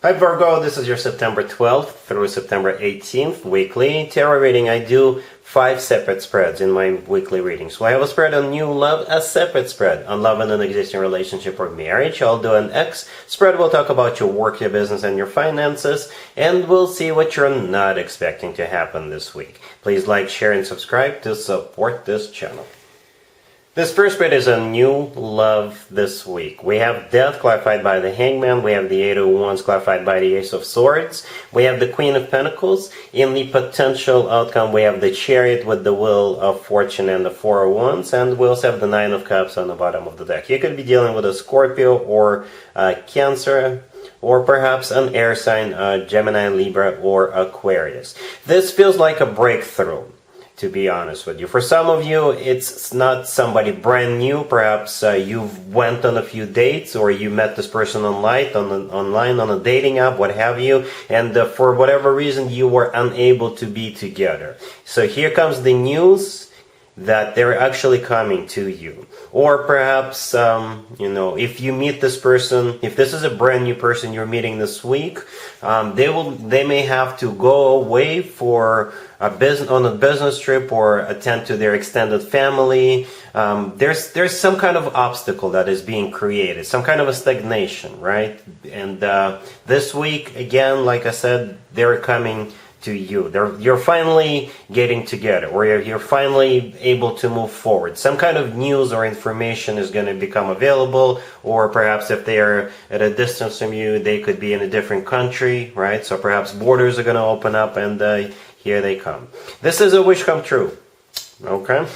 Hi Virgo, this is your September 12th through September 18th weekly tarot reading. I do 5 separate spreads in my weekly reading. So I have a spread on new love, a separate spread on love in an existing relationship or marriage. I'll do an X spread. We'll talk about your work, your business, and your finances, and we'll see what you're not expecting to happen this week. Please like, share, and subscribe to support this channel. This first spread is a new love this week. We have Death clarified by the Hangman. We have the Eight of Wands clarified by the Ace of Swords. We have the Queen of Pentacles. In the potential outcome, we have the Chariot with the Wheel of Fortune and the Four of Wands. And we also have the Nine of Cups on the bottom of the deck. You could be dealing with a Scorpio or a Cancer, or perhaps an air sign, Gemini, Libra, or Aquarius. This feels like a breakthrough, to be honest with you. For some of you, it's not somebody brand new. Perhaps you've went on a few dates, or you met this person online on a dating app, what have you, and for whatever reason you were unable to be together. So here comes the news that they're actually coming to you. Or perhaps, if you meet this person, if this is a brand new person you're meeting this week, they may have to go away for on a business trip or attend to their extended family. There's some kind of obstacle that is being created, some kind of a stagnation, right? And this week, again, like I said, they're coming to you. You're finally getting together, or you're finally able to move forward. Some kind of news or information is going to become available, or perhaps if they are at a distance from you, they could be in a different country, right? So perhaps borders are going to open up, and here they come. This is a wish come true. Okay,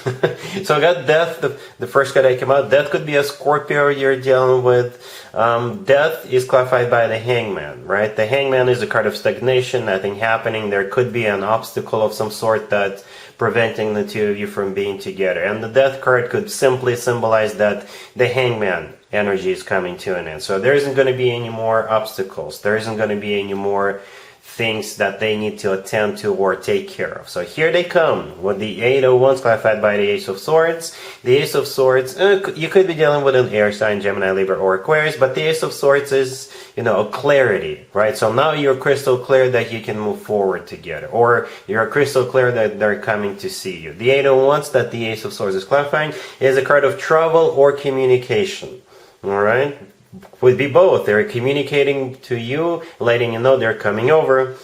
so I got Death, the first card that came out. Death could be a Scorpio you're dealing with. Death is clarified by the Hangman, right? The Hangman is a card of stagnation, nothing happening. There could be an obstacle of some sort that's preventing the two of you from being together. And the Death card could simply symbolize that the Hangman energy is coming to an end. So there isn't going to be any more obstacles. There isn't going to be any more things that they need to attend to or take care of. So here they come with the Eight of Wands clarified by the Ace of Swords. The Ace of Swords, you could be dealing with an air sign, Gemini, Libra, or Aquarius, but the Ace of Swords is, a clarity, right? So now you're crystal clear that you can move forward together, or you're crystal clear that they're coming to see you. The Eight of Wands that the Ace of Swords is clarifying is a card of travel or communication, all right? Would be both. They're communicating to you, letting you know they're coming over.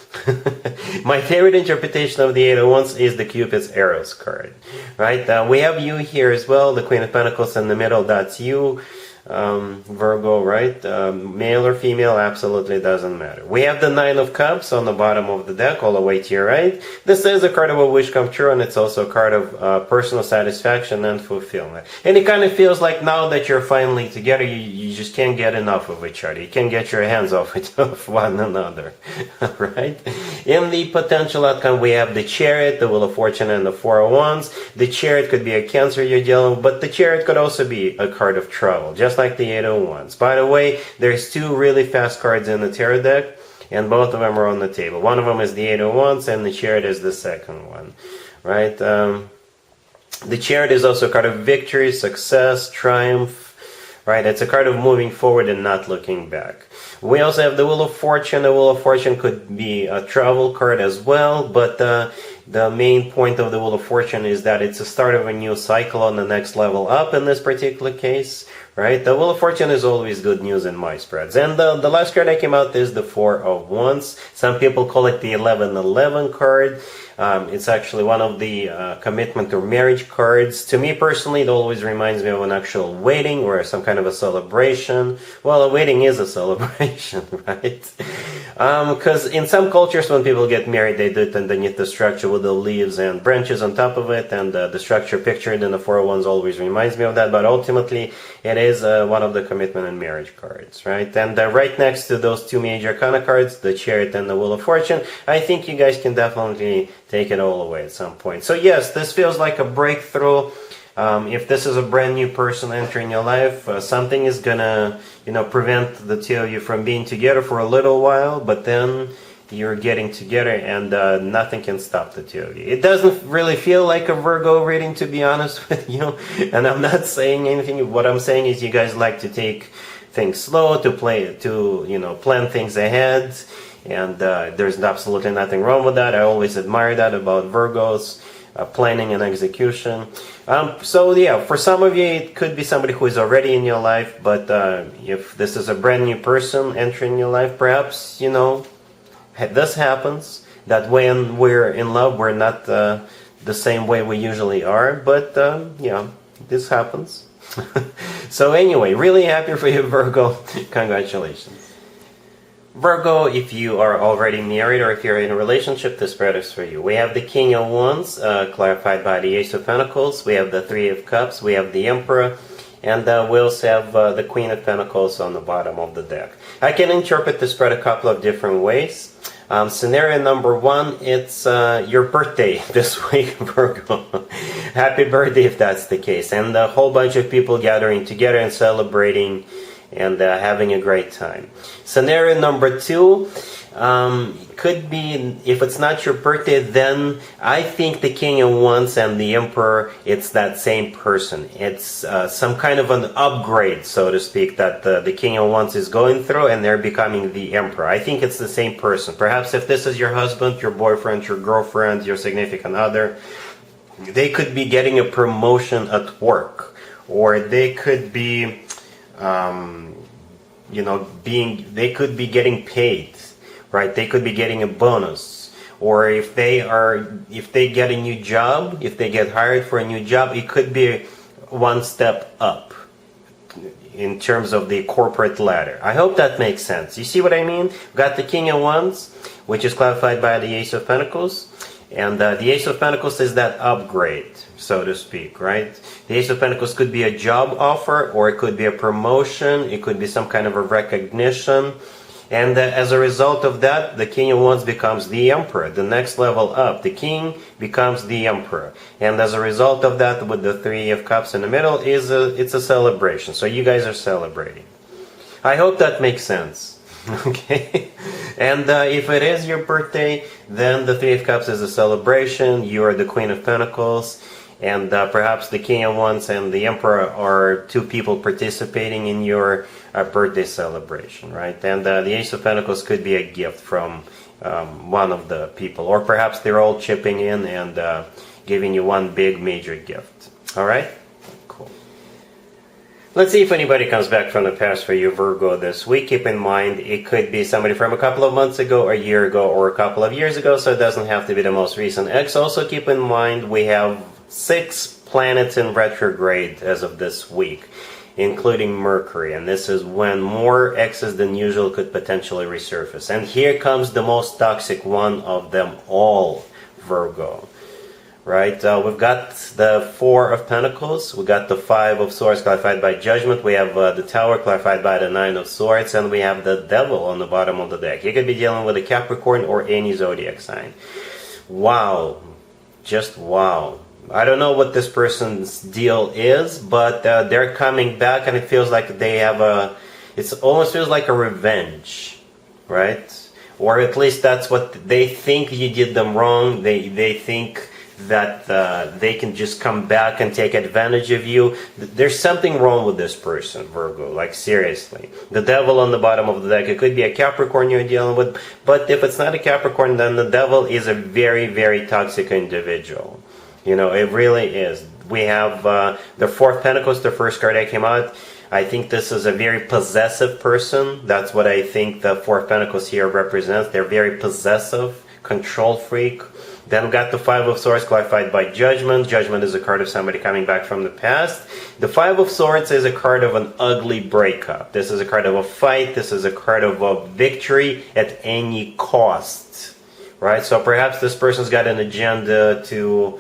My favorite interpretation of the Eight of Wands is the Cupid's Arrows card, right? We have you here as well, the Queen of Pentacles in the middle. That's you, Virgo, right? Male or female, absolutely doesn't matter. We have the Nine of Cups on the bottom of the deck, all the way to your right. This is a card of a wish come true, and it's also a card of personal satisfaction and fulfillment. And it kind of feels like now that you're finally together, you just can't get enough of each other. You can't get your hands off one another, right? In the potential outcome, we have the Chariot, the Wheel of Fortune, and the Four of Wands. The Chariot could be a Cancer you're dealing with, but the Chariot could also be a card of travel, just like the Eight of Wands. By the way, there's 2 really fast cards in the tarot deck, and both of them are on the table. One of them is the Eight of Wands, and the Chariot is the second one, right? The Chariot is also a card of victory, success, triumph, right? It's a card of moving forward and not looking back. We also have the Wheel of Fortune. The Wheel of Fortune could be a travel card as well, but the main point of the Wheel of Fortune is that it's the start of a new cycle on the next level up in this particular case, right? The Wheel of Fortune is always good news in my spreads. And the last card that came out is the Four of Wands. Some people call it the 1111 card. It's actually one of the commitment or marriage cards. To me personally, it always reminds me of an actual wedding or some kind of a celebration. Well, a wedding is a celebration, right? Because in some cultures, when people get married, they do it underneath the structure with the leaves and branches on top of it, and the structure pictured in the Four of Wands always reminds me of that. But ultimately, it is one of the commitment and marriage cards, right? And right next to those 2 major arcana cards, the Chariot and the Wheel of Fortune, I think you guys can definitely take it all away at some point. So yes, this feels like a breakthrough. If this is a brand new person entering your life, something is gonna, prevent the two of you from being together for a little while, but then you're getting together, and nothing can stop the two of you. It doesn't really feel like a Virgo reading, to be honest with you, and I'm not saying anything. What I'm saying is you guys like to take things slow, to plan things ahead, and there's absolutely nothing wrong with that. I always admire that about Virgos, planning and execution. So yeah, for some of you, it could be somebody who is already in your life, but if this is a brand new person entering your life, perhaps, this happens, that when we're in love, we're not the same way we usually are, but this happens. So anyway, really happy for you, Virgo. Congratulations. Virgo, if you are already married or if you're in a relationship, this spread is for you. We have the King of Wands, clarified by the Ace of Pentacles. We have the Three of Cups. We have the Emperor. And we also have the Queen of Pentacles on the bottom of the deck. I can interpret the spread a couple of different ways. Scenario number one, it's your birthday this week, Virgo. Happy birthday if that's the case. And a whole bunch of people gathering together and celebrating and having a great time. Scenario number two, could be, if it's not your birthday, then I think the King of Wands and the Emperor, it's that same person. It's some kind of an upgrade, so to speak, that the King of Wands is going through, and they're becoming the Emperor. I think it's the same person. Perhaps if this is your husband, your boyfriend, your girlfriend, your significant other, they could be getting a promotion at work, or they could be they could be getting paid, right? They could be getting a bonus, or if they get a new job, if they get hired for a new job, it could be one step up in terms of the corporate ladder. I hope that makes sense. You see what I mean? We've got the King of Wands, which is clarified by the Ace of Pentacles. And the Ace of Pentacles is that upgrade, so to speak, right? The Ace of Pentacles could be a job offer, or it could be a promotion, it could be some kind of a recognition. And as a result of that, the King of Wands becomes the Emperor, the next level up. The King becomes the Emperor. And as a result of that, with the Three of Cups in the middle, it's a celebration. So you guys are celebrating. I hope that makes sense. Okay, and if it is your birthday, then the Three of Cups is a celebration. You are the Queen of Pentacles, and perhaps the King of Wands and the Emperor are two people participating in your birthday celebration, right? And the Ace of Pentacles could be a gift from one of the people, or perhaps they're all chipping in and giving you one big major gift. All right? Cool. Let's see if anybody comes back from the past for you, Virgo, this week. Keep in mind, it could be somebody from a couple of months ago, a year ago, or a couple of years ago, so it doesn't have to be the most recent ex. Also, keep in mind, we have 6 planets in retrograde as of this week, including Mercury, and this is when more exes than usual could potentially resurface. And here comes the most toxic one of them all, Virgo. Right, we've got the Four of Pentacles, we got the Five of Swords clarified by Judgment, we have the Tower clarified by the Nine of Swords, and we have the Devil on the bottom of the deck. You could be dealing with a Capricorn or any zodiac sign. Wow, just wow. I don't know what this person's deal is, but they're coming back, and it feels like they have it almost feels like a revenge, right? Or at least that's what they think. You did them wrong. They think that they can just come back and take advantage of you. There's something wrong with this person, Virgo, like seriously. The Devil on the bottom of the deck, it could be a Capricorn you're dealing with, but if it's not a Capricorn, then the Devil is a very, very toxic individual. You know, it really is. We have the Four of Pentacles, the first card that came out. I think this is a very possessive person. That's what I think the Four of Pentacles here represents. They're very possessive, control freak. Then we got the Five of Swords clarified by Judgment. Judgment is a card of somebody coming back from the past. The Five of Swords is a card of an ugly breakup. This is a card of a fight. This is a card of a victory at any cost. Right? So perhaps this person's got an agenda to,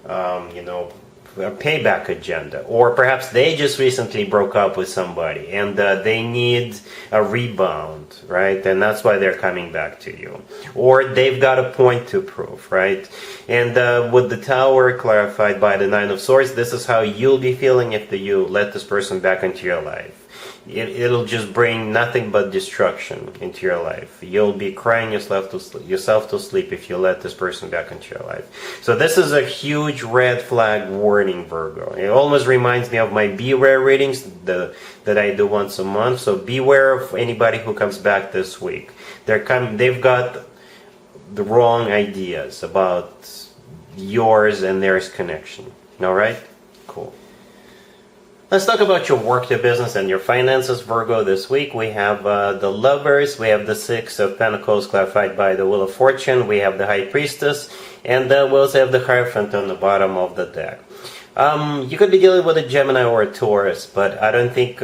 a payback agenda. Or perhaps they just recently broke up with somebody and they need a rebound, right? And that's why they're coming back to you. Or they've got a point to prove, right? And with the Tower clarified by the Nine of Swords, this is how you'll be feeling if you let this person back into your life. it'll just bring nothing but destruction into your life. You'll be crying yourself to sleep if you let this person back into your life. So this is a huge red flag warning, Virgo. It almost reminds me of my beware readings that I do once a month. So beware of anybody who comes back this week. They've got the wrong ideas about yours and theirs connection. All right? Cool. Let's talk about your work, your business, and your finances, Virgo. This week we have the Lovers, we have the Six of Pentacles clarified by the Wheel of Fortune, we have the High Priestess, and we also have the Hierophant on the bottom of the deck. You could be dealing with a Gemini or a Taurus, but I don't think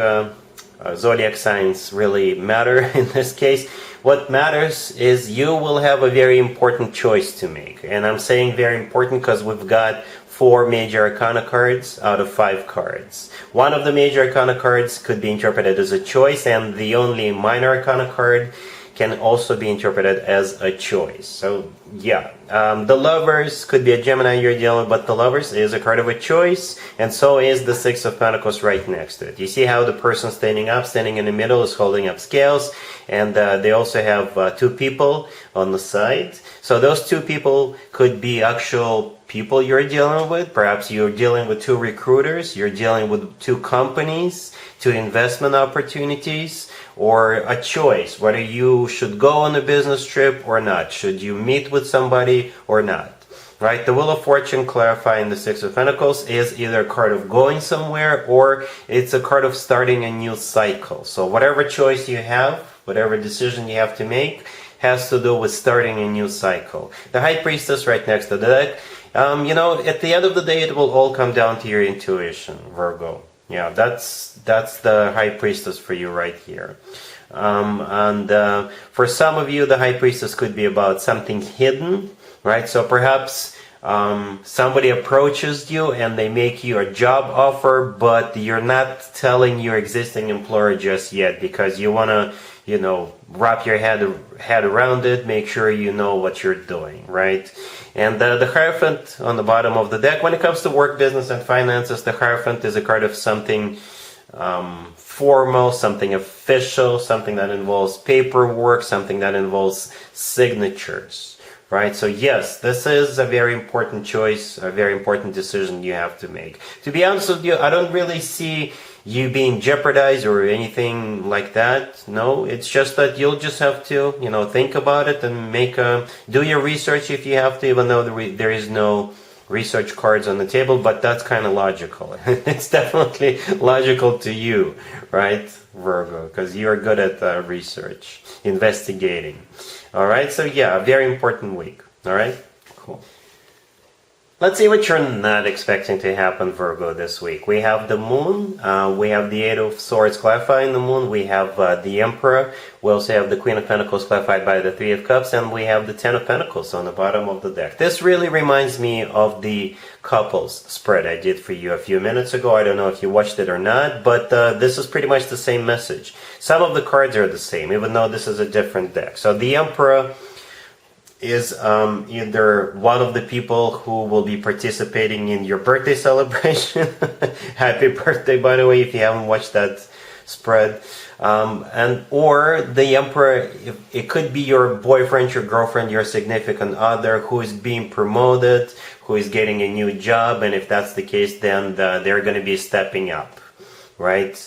zodiac signs really matter in this case. What matters is you will have a very important choice to make. And I'm saying very important because we've got 4 major arcana cards out of 5 cards. One of the major arcana cards could be interpreted as a choice, and the only minor arcana card can also be interpreted as a choice. So yeah, the Lovers could be a Gemini you're dealing with, but the Lovers is a card of a choice, and so is the Six of Pentacles right next to it. You see how the person standing in the middle is holding up scales, and they also have 2 people on the side. So those 2 people could be actual people you're dealing with. Perhaps you're dealing with 2 recruiters, you're dealing with 2 companies, 2 investment opportunities, or a choice whether you should go on a business trip or not. Should you meet with somebody or not? Right? The Wheel of Fortune clarifying the Six of Pentacles is either a card of going somewhere or it's a card of starting a new cycle. So whatever choice you have, whatever decision you have to make, has to do with starting a new cycle. The High Priestess right next to the deck. At the end of the day, it will all come down to your intuition, Virgo. Yeah, that's the High Priestess for you right here. For some of you, the High Priestess could be about something hidden, right? So perhaps somebody approaches you and they make you a job offer, but you're not telling your existing employer just yet because you want to, wrap your head around it, make sure you know what you're doing, right? And the Hierophant on the bottom of the deck, when it comes to work, business, and finances, the Hierophant is a card of something formal, something official, something that involves paperwork, something that involves signatures, right? So yes, this is a very important choice, a very important decision you have to make. To be honest with you, I don't really see you being jeopardized or anything like that. No, it's just that you'll just have to, think about it and do your research if you have to, even though there is no research cards on the table, but that's kind of logical. It's definitely logical to you, right, Virgo, because you're good at research, investigating. All right, so yeah, a very important week. All right, cool. Let's see what you're not expecting to happen, Virgo, this week. We have the Moon, we have the Eight of Swords clarifying the Moon, we have the Emperor, we also have the Queen of Pentacles clarified by the Three of Cups, and we have the Ten of Pentacles on the bottom of the deck. This really reminds me of the couples spread I did for you a few minutes ago. I don't know if you watched it or not, but this is pretty much the same message. Some of the cards are the same, even though this is a different deck. So the Emperor is either one of the people who will be participating in your birthday celebration. Happy birthday, by the way, if you haven't watched that spread. Or the Emperor, it could be your boyfriend, your girlfriend, your significant other who is being promoted, who is getting a new job, and if that's the case, then they're going to be stepping up, right?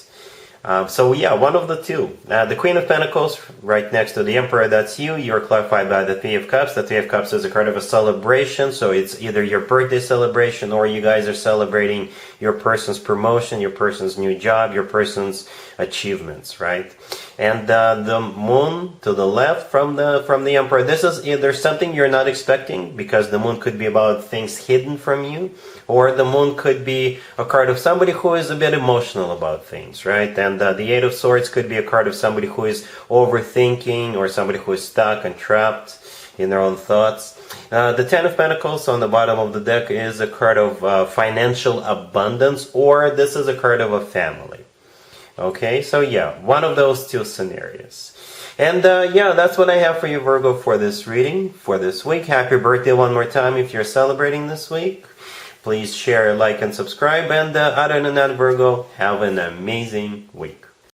So yeah, one of the two. The Queen of Pentacles right next to the Emperor, that's you. You're clarified by the Three of Cups. The Three of Cups is a card of a celebration, so it's either your birthday celebration or you guys are celebrating your person's promotion, your person's new job, your person's achievements, right? And the Moon to the left from the Emperor, this is either something you're not expecting, because the Moon could be about things hidden from you, or the Moon could be a card of somebody who is a bit emotional about things, right? And the Eight of Swords could be a card of somebody who is overthinking, or somebody who is stuck and trapped in their own thoughts. The Ten of Pentacles on the bottom of the deck is a card of financial abundance, or this is a card of a family. Okay, so yeah, one of those two scenarios. And yeah, that's what I have for you, Virgo, for this reading, for this week. Happy birthday one more time if you're celebrating this week. Please share, like, and subscribe. And other than that, Virgo, have an amazing week.